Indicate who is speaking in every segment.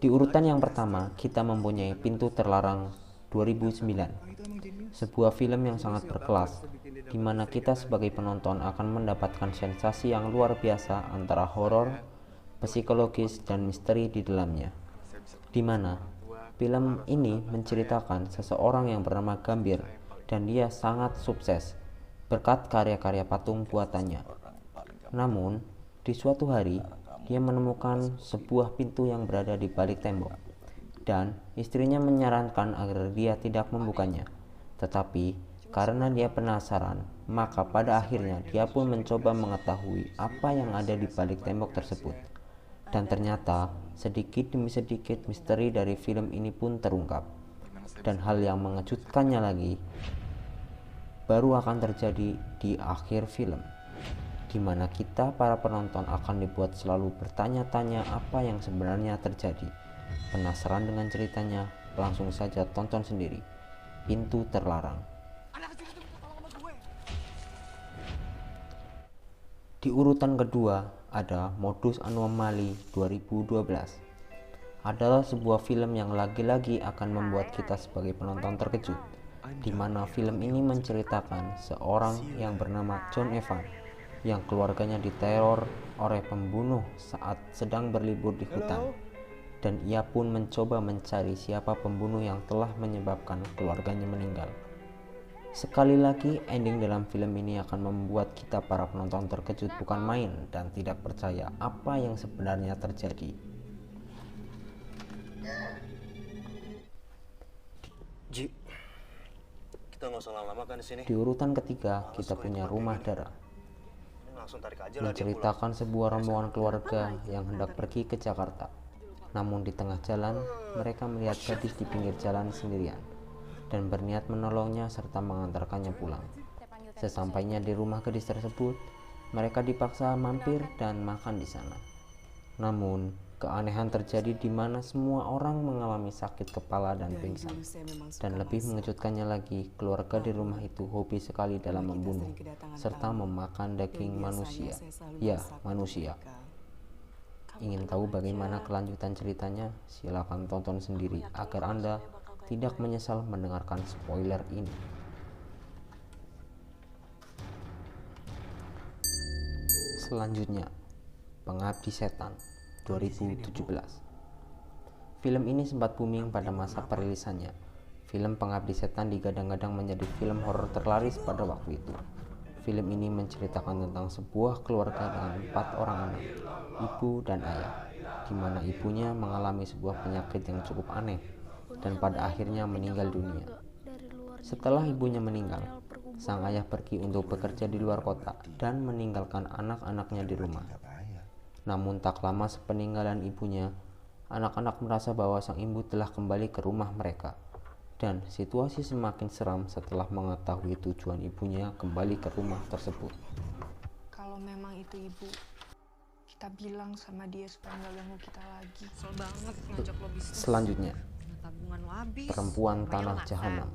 Speaker 1: Di urutan yang pertama, kita mempunyai Pintu Terlarang 2009, sebuah film yang sangat berkelas, di mana kita sebagai penonton akan mendapatkan sensasi yang luar biasa antara horor, psikologis, dan misteri di dalamnya. Di mana film ini menceritakan seseorang yang bernama Gambir, dan dia sangat sukses berkat karya-karya patung buatannya. Namun, di suatu hari, dia menemukan sebuah pintu yang berada di balik tembok, dan istrinya menyarankan agar dia tidak membukanya. Tetapi, karena dia penasaran, maka pada akhirnya dia pun mencoba mengetahui apa yang ada di balik tembok tersebut. Dan ternyata, sedikit demi sedikit misteri dari film ini pun terungkap. Dan hal yang mengejutkannya lagi, baru akan terjadi di akhir film, di mana kita para penonton akan dibuat selalu bertanya-tanya apa yang sebenarnya terjadi. Penasaran dengan ceritanya? Langsung saja tonton sendiri Pintu Terlarang. Di urutan kedua ada Modus Anomaly 2012. Adalah sebuah film yang lagi-lagi akan membuat kita sebagai penonton terkejut, di mana film ini menceritakan seorang yang bernama John Evan yang keluarganya diteror oleh pembunuh saat sedang berlibur di hutan, dan ia pun mencoba mencari siapa pembunuh yang telah menyebabkan keluarganya meninggal. Sekali lagi, ending dalam film ini akan membuat kita para penonton terkejut bukan main dan tidak percaya apa yang sebenarnya terjadi.
Speaker 2: Ji, kita nggak usah lama-lama kan di sini.
Speaker 1: Di urutan ketiga, kita punya Rumah Darah, menceritakan sebuah rombongan keluarga yang hendak pergi ke Jakarta. Namun di tengah jalan, mereka melihat gadis di pinggir jalan sendirian dan berniat menolongnya serta mengantarkannya pulang. Sesampainya di rumah gadis tersebut, mereka dipaksa mampir dan makan di sana. Namun, keanehan terjadi di mana semua orang mengalami sakit kepala dan pingsan. Dan lebih mengejutkannya lagi, keluarga di rumah itu hobi sekali dalam membunuh serta memakan daging manusia. Ya, manusia. Ingin tahu bagaimana kelanjutan ceritanya? Silakan tonton sendiri agar Anda tidak menyesal mendengarkan spoiler ini. Selanjutnya, Pengabdi Setan 2017. Film ini sempat booming pada masa perilisannya. Film Pengabdi Setan digadang-gadang menjadi film horor terlaris pada waktu itu. Film ini menceritakan tentang sebuah keluarga dengan 4 orang anak, ibu dan ayah, di mana ibunya mengalami sebuah penyakit yang cukup aneh dan pada akhirnya meninggal dunia. Setelah ibunya meninggal, sang ayah pergi untuk bekerja di luar kota dan meninggalkan anak-anaknya di rumah. Namun tak lama sepeninggalan ibunya, anak-anak merasa bahwa sang ibu telah kembali ke rumah mereka. Dan situasi semakin seram setelah mengetahui tujuan ibunya kembali ke rumah tersebut.
Speaker 3: Kalau memang itu ibu, kita bilang sama dia supaya nggak ganggu kita lagi.
Speaker 4: Kesel banget ngajak lo bisnis.
Speaker 1: Selanjutnya,
Speaker 4: Tabungan lo habis.
Speaker 1: Perempuan
Speaker 4: Namanya
Speaker 1: Tanah
Speaker 4: lo nggak
Speaker 1: Jahanam.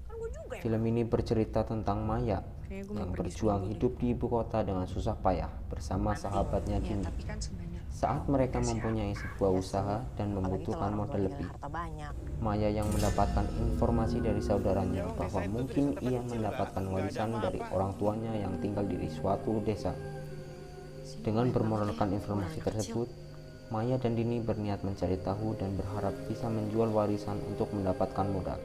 Speaker 4: Kan gue juga ya.
Speaker 1: Film ini bercerita tentang Maya
Speaker 4: Kayaknya gue mau
Speaker 1: yang
Speaker 4: pergi
Speaker 1: berjuang
Speaker 4: seminggu
Speaker 1: hidup di ibu kota dengan susah payah bersama sahabatnya
Speaker 4: Ya,
Speaker 1: Dini.
Speaker 4: tapi kan sebenarnya
Speaker 1: Saat mereka mempunyai sebuah usaha dan membutuhkan modal lebih,
Speaker 4: harta banyak.
Speaker 1: Maya yang mendapatkan informasi dari saudaranya bahwa mungkin ia mendapatkan warisan dari orang tuanya yang tinggal di suatu desa. Dengan bermodalkan informasi tersebut, Maya dan Dini berniat mencari tahu dan berharap bisa menjual warisan untuk mendapatkan modal.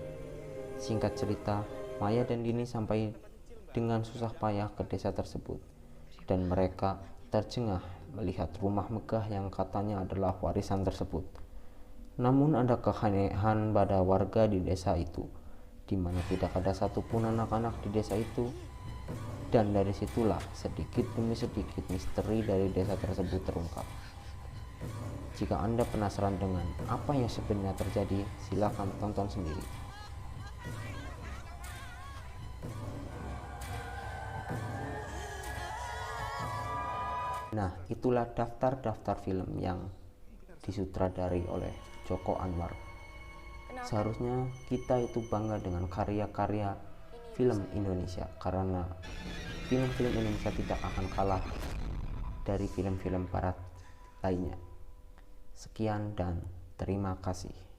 Speaker 1: Singkat cerita, Maya dan Dini sampai dengan susah payah ke desa tersebut, dan mereka tercengang melihat rumah megah yang katanya adalah warisan tersebut. Namun ada keanehan pada warga di desa itu, di mana tidak ada satupun anak-anak di desa itu. Dan dari situlah sedikit demi sedikit misteri dari desa tersebut terungkap. Jika Anda penasaran dengan apa yang sebenarnya terjadi, silakan tonton sendiri. Nah, itulah daftar-daftar film yang disutradari oleh Joko Anwar. Seharusnya kita itu bangga dengan karya-karya film Indonesia, karena film-film Indonesia tidak akan kalah dari film-film barat lainnya. Sekian dan terima kasih. Terima kasih.